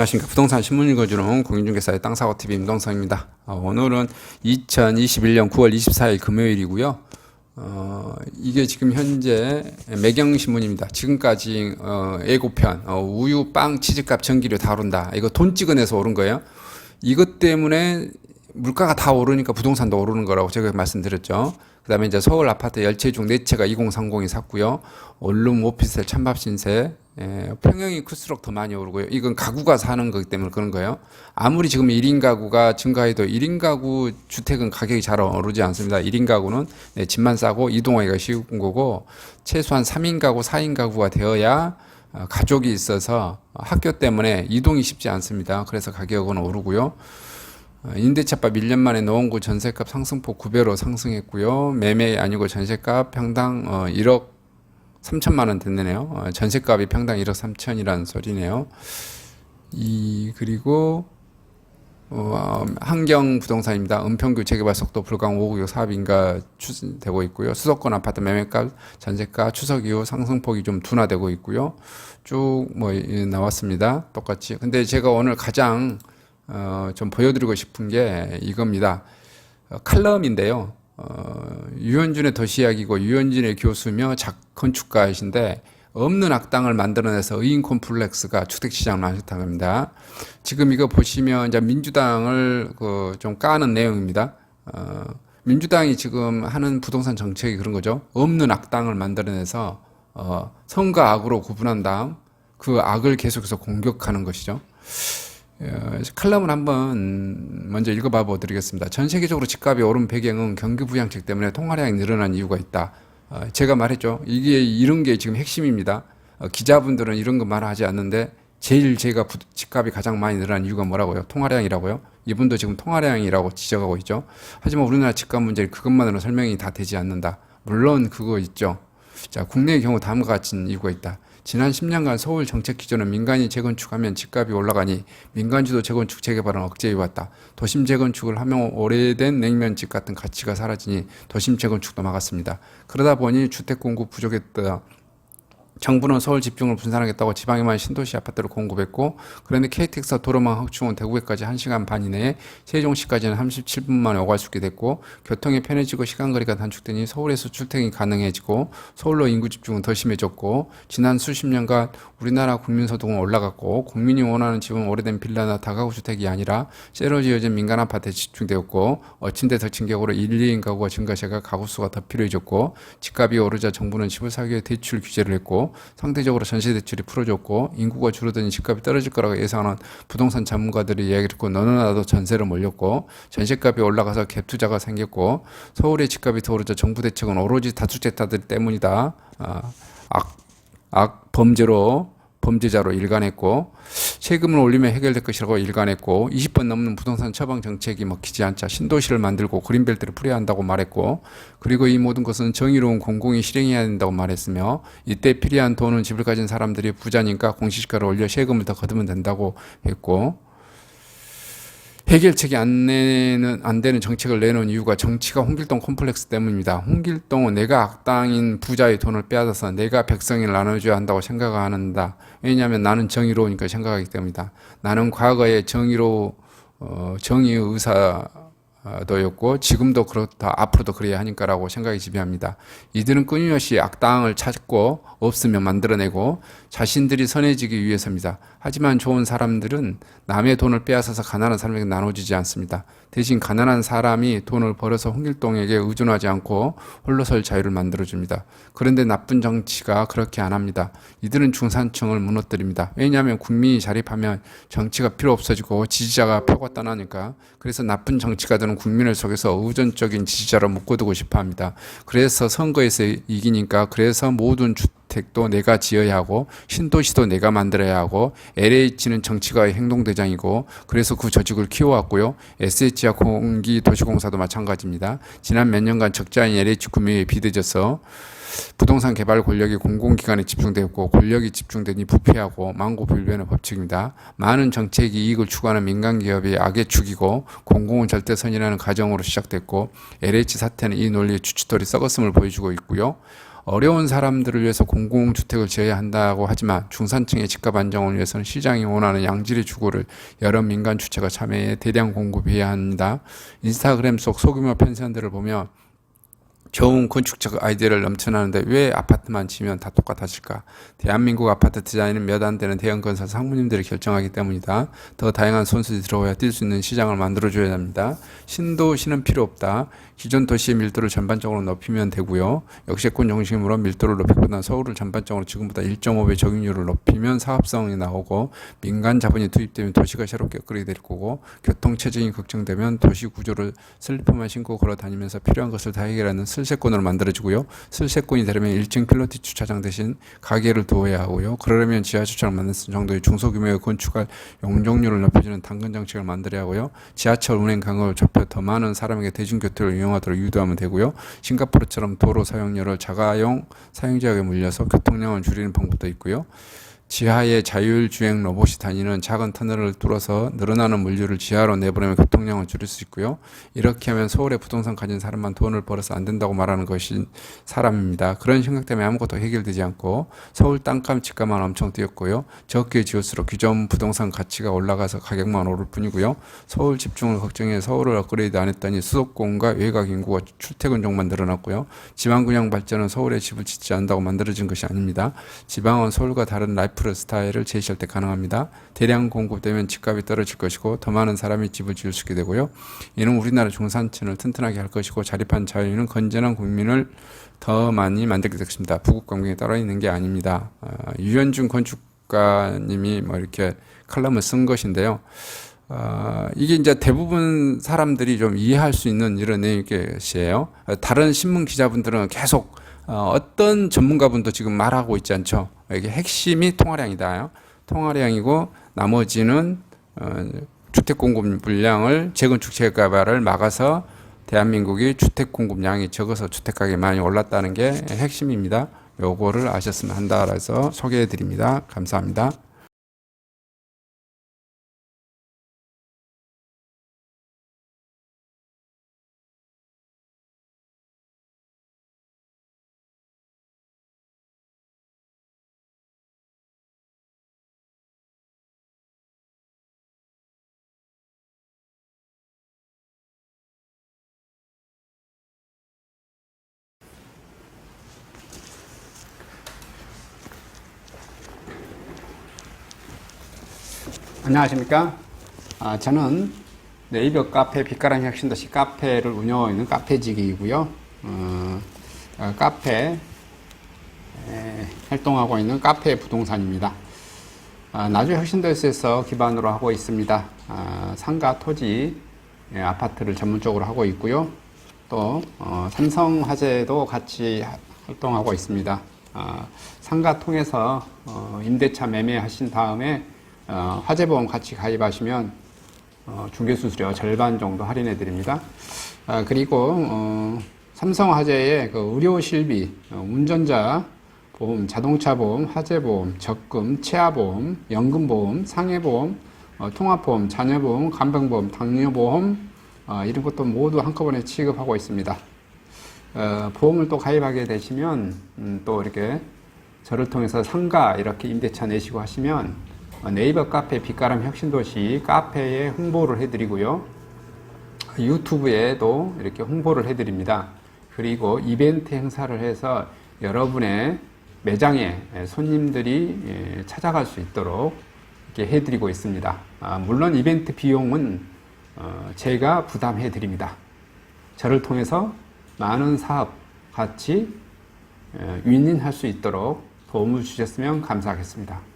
안녕하십니까. 부동산 신문 읽어주는 공인중개사의 땅사고TV 임동성입니다. 오늘은 2021년 9월 24일 금요일이고요. 이게 지금 현재 매경신문입니다. 지금까지 예고편 우유, 빵, 치즈값, 전기료 다 오른다. 이거 돈 찍어내서 오른 거예요. 이것 때문에 물가가 다 오르니까 부동산도 오르는 거라고 제가 말씀드렸죠. 그 다음에 이제 서울 아파트 10채 중 4채가 2030이 샀고요. 원룸, 오피스텔, 찬밥 신세, 평형이 클수록 더 많이 오르고요. 이건 가구가 사는 거기 때문에 그런 거예요. 아무리 지금 1인 가구가 증가해도 1인 가구 주택은 가격이 잘 오르지 않습니다. 1인 가구는 집만 싸고 이동하기가 쉬운 거고, 최소한 3인 가구, 4인 가구가 되어야 가족이 있어서 학교 때문에 이동이 쉽지 않습니다. 그래서 가격은 오르고요. 임대차법 1년 만에 노원구 전세값 상승폭 9배로 상승했고요. 매매 아니고 전세값 평당 1억 3천만 원 됐네요. 전세값이 평당 1억 3천이라는 소리네요. 그리고 한경 부동산입니다. 은평구 재개발 속도 불강 5구역 사업 인가 추진되고 있고요. 수도권 아파트 매매값, 전세가 추석 이후 상승폭이 좀 둔화되고 있고요. 쭉 나왔습니다. 똑같이. 근데 제가 오늘 가장 좀 보여드리고 싶은 게 이겁니다. 칼럼인데요. 유현준의 도시이야기고 유현준의 교수며 건축가이신데 없는 악당을 만들어내서 의인 콤플렉스가 주택시장을 만들었다고 합니다. 지금 이거 보시면 이제 민주당을 좀 까는 내용입니다. 민주당이 지금 하는 부동산 정책이 그런 거죠. 없는 악당을 만들어내서 선과 악으로 구분한 다음 그 악을 계속해서 공격하는 것이죠. 칼럼을 한번 먼저 읽어봐 보드리겠습니다. 전 세계적으로 집값이 오른 배경은 경기 부양책 때문에 통화량이 늘어난 이유가 있다. 제가 말했죠. 이런 게 지금 핵심입니다. 기자분들은 이런 거 말하지 않는데 제일 제가 집값이 가장 많이 늘어난 이유가 뭐라고요? 통화량이라고요? 이분도 지금 통화량이라고 지적하고 있죠. 하지만 우리나라 집값 문제 그것만으로 설명이 다 되지 않는다. 물론 그거 있죠. 자, 국내의 경우 다음과 같은 이유가 있다. 지난 10년간 서울 정책 기조는 민간이 재건축하면 집값이 올라가니 민간주도 재건축 재개발은 억제해왔다. 도심 재건축을 하면 오래된 냉면집 같은 가치가 사라지니 도심 재건축도 막았습니다. 그러다 보니 주택 공급 부족했다. 정부는 서울 집중을 분산하겠다고 지방에만 신도시 아파트를 공급했고, 그런데 KTX 도로망 확충은 대구에까지 1시간 반 이내에, 세종시까지는 37분 만에 오갈 수 있게 됐고, 교통이 편해지고 시간거리가 단축되니 서울에서 출퇴근이 가능해지고, 서울로 인구 집중은 더 심해졌고, 지난 수십 년간 우리나라 국민소득은 올라갔고, 국민이 원하는 집은 오래된 빌라나 다가구 주택이 아니라 새로 지어진 민간 아파트에 집중되었고, 어친대 덕친격으로 1, 2인 가구가 증가세가 가구수가 더 필요해졌고, 집값이 오르자 정부는 집을 사기 위해 대출 규제를 했고, 상대적으로 전세대출이 풀어졌고, 인구가 줄어드니 집값이 떨어질 거라고 예상하는 부동산 전문가들이 이야기를 했고, 너나 나도 전세를 몰렸고, 전세값이 올라가서 갭투자가 생겼고, 서울의 집값이 더 오르자 정부 대책은 오로지 다주택자들 때문이다. 범죄자로 일관했고, 세금을 올리면 해결될 것이라고 일관했고, 20번 넘는 부동산 처방 정책이 먹히지 않자 신도시를 만들고 그린벨트를 풀어야 한다고 말했고, 그리고 이 모든 것은 정의로운 공공이 실행해야 된다고 말했으며, 이때 필요한 돈은 집을 가진 사람들이 부자니까 공시지가를 올려 세금을 더 거두면 된다고 했고, 해결책이 안 되는 정책을 내놓은 이유가 정치가 홍길동 콤플렉스 때문입니다. 홍길동은 내가 악당인 부자의 돈을 빼앗아서 내가 백성을 나눠줘야 한다고 생각한다. 왜냐하면 나는 정의로우니까 생각하기 때문이다. 나는 과거에 정의의 의사도였고 지금도 그렇다, 앞으로도 그래야 하니까라고 생각이 지배합니다. 이들은 끊임없이 악당을 찾고 없으면 만들어내고 자신들이 선해지기 위해서입니다. 하지만 좋은 사람들은 남의 돈을 빼앗아서 가난한 사람에게 나눠주지 않습니다. 대신 가난한 사람이 돈을 벌어서 홍길동에게 의존하지 않고 홀로 설 자유를 만들어줍니다. 그런데 나쁜 정치가 그렇게 안 합니다. 이들은 중산층을 무너뜨립니다. 왜냐하면 국민이 자립하면 정치가 필요 없어지고 지지자가 표가 떠나니까. 그래서 나쁜 정치가들은 국민을 속여서 의존적인 지지자로 묶어두고 싶어합니다. 그래서 선거에서 이기니까 그래서 모든 주택도 내가 지어야 하고 신도시도 내가 만들어야 하고 LH는 정치가의 행동대장이고 그래서 그 조직을 키워왔고요. SH와 공기도시공사도 마찬가지입니다. 지난 몇 년간 적자인 LH 구매에 비대져서 부동산 개발 권력이 공공기관에 집중되었고 권력이 집중되니 부패하고 망고불변의 법칙입니다. 많은 정책이 이익을 추구하는 민간기업이 악의 축이고 공공은 절대선이라는 가정으로 시작됐고 LH 사태는 이 논리의 주춧돌이 썩었음을 보여주고 있고요. 어려운 사람들을 위해서 공공주택을 지어야 한다고 하지만 중산층의 집값 안정을 위해서는 시장이 원하는 양질의 주거를 여러 민간 주체가 참여해 대량 공급해야 합니다. 인스타그램 속 소규모 펜션들을 보면 좋은 건축적 아이디어를 넘쳐나는데 왜 아파트만 지면 다 똑같아질까? 대한민국 아파트 디자인은 몇 안 되는 대형 건설 상무님들이 결정하기 때문이다. 더 다양한 선수들이 들어와야 뛸 수 있는 시장을 만들어줘야 합니다. 신도시는 필요 없다. 기존 도시의 밀도를 전반적으로 높이면 되고요. 역세권 중심으로 밀도를 높이보다는 서울을 전반적으로 지금보다 1.5배 적용률을 높이면 사업성이 나오고 민간 자본이 투입되면 도시가 새롭게 업그레이드 될 거고 교통체증이 걱정되면 도시 구조를 슬리퍼만 신고 걸어다니면서 필요한 것을 다 해결하는 슬세권으로 만들어지고요. 슬세권이 되려면 1층 필로티 주차장 대신 가게를 두어야 하고요. 그러려면 지하 주차장 만들 정도의 중소규모의 건축할 용적률을 높여주는 당근 정책을 만들어야 하고요. 지하철 운행 간격을 좁혀 더 많은 사람에게 대중교통을 이용하도록 유도하면 되고요. 싱가포르처럼 도로 사용료를 자가용 사용자에게 물려서 교통량을 줄이는 방법도 있고요. 지하에 자율주행 로봇이 다니는 작은 터널을 뚫어서 늘어나는 물류를 지하로 내보내면 교통량을 줄일 수 있고요. 이렇게 하면 서울에 부동산 가진 사람만 돈을 벌어서 안 된다고 말하는 것이 사람입니다. 그런 생각 때문에 아무것도 해결되지 않고 서울 땅값 집값만 엄청 뛰었고요. 적게 지을수록 기존 부동산 가치가 올라가서 가격만 오를 뿐이고요. 서울 집중을 걱정해 서울을 업그레이드 안 했더니 수도권과 외곽 인구가 출퇴근족만 늘어났고요. 지방균형 발전은 서울에 집을 짓지 않는다고 만들어진 것이 아닙니다. 지방은 서울과 다른 라이프 스타일을 제시할 때 가능합니다. 대량 공급되면 집값이 떨어질 것이고 더 많은 사람이 집을 지을 수 있게 되고요. 이는 우리나라 중산층을 튼튼하게 할 것이고 자립한 자유는 건전한 국민을 더 많이 만들게 되겠습니다. 부국 관계에 따라 있는 게 아닙니다. 유현준 건축가님이 뭐 이렇게 칼럼을 쓴 것인데요. 이게 이제 대부분 사람들이 좀 이해할 수 있는 이런 내용이에요. 다른 신문 기자분들은 계속 어떤 전문가분도 지금 말하고 있지 않죠. 이게 핵심이 통화량이다. 통화량이고 나머지는 주택 공급 물량을 재건축 재개발을 막아서 대한민국이 주택 공급량이 적어서 주택 가격이 많이 올랐다는 게 핵심입니다. 요거를 아셨으면 한다 해서 소개해 드립니다. 감사합니다. 안녕하십니까. 저는 네이버 카페 빛가람 혁신도시 카페를 운영하고 있는 카페직이고요. 카페 활동하고 있는 카페 부동산입니다. 나주 혁신도시에서 기반으로 하고 있습니다. 상가 토지 아파트를 전문적으로 하고 있고요. 또 삼성화재도 같이 활동하고 있습니다. 상가 통해서 임대차 매매하신 다음에 화재보험 같이 가입하시면 중개수수료 절반 정도 할인해 드립니다. 그리고 삼성화재의 그 의료실비, 운전자 보험, 자동차 보험, 화재보험, 적금, 치아보험, 연금보험, 상해보험, 통합보험, 자녀보험, 간병보험, 당뇨보험 이런 것도 모두 한꺼번에 취급하고 있습니다. 보험을 또 가입하게 되시면 또 이렇게 저를 통해서 상가 이렇게 임대차 내시고 하시면 네이버 카페 빛가람 혁신도시 카페에 홍보를 해드리고요. 유튜브에도 이렇게 홍보를 해드립니다. 그리고 이벤트 행사를 해서 여러분의 매장에 손님들이 찾아갈 수 있도록 이렇게 해드리고 있습니다. 물론 이벤트 비용은 제가 부담해 드립니다. 저를 통해서 많은 사업 같이 윈윈할 수 있도록 도움을 주셨으면 감사하겠습니다.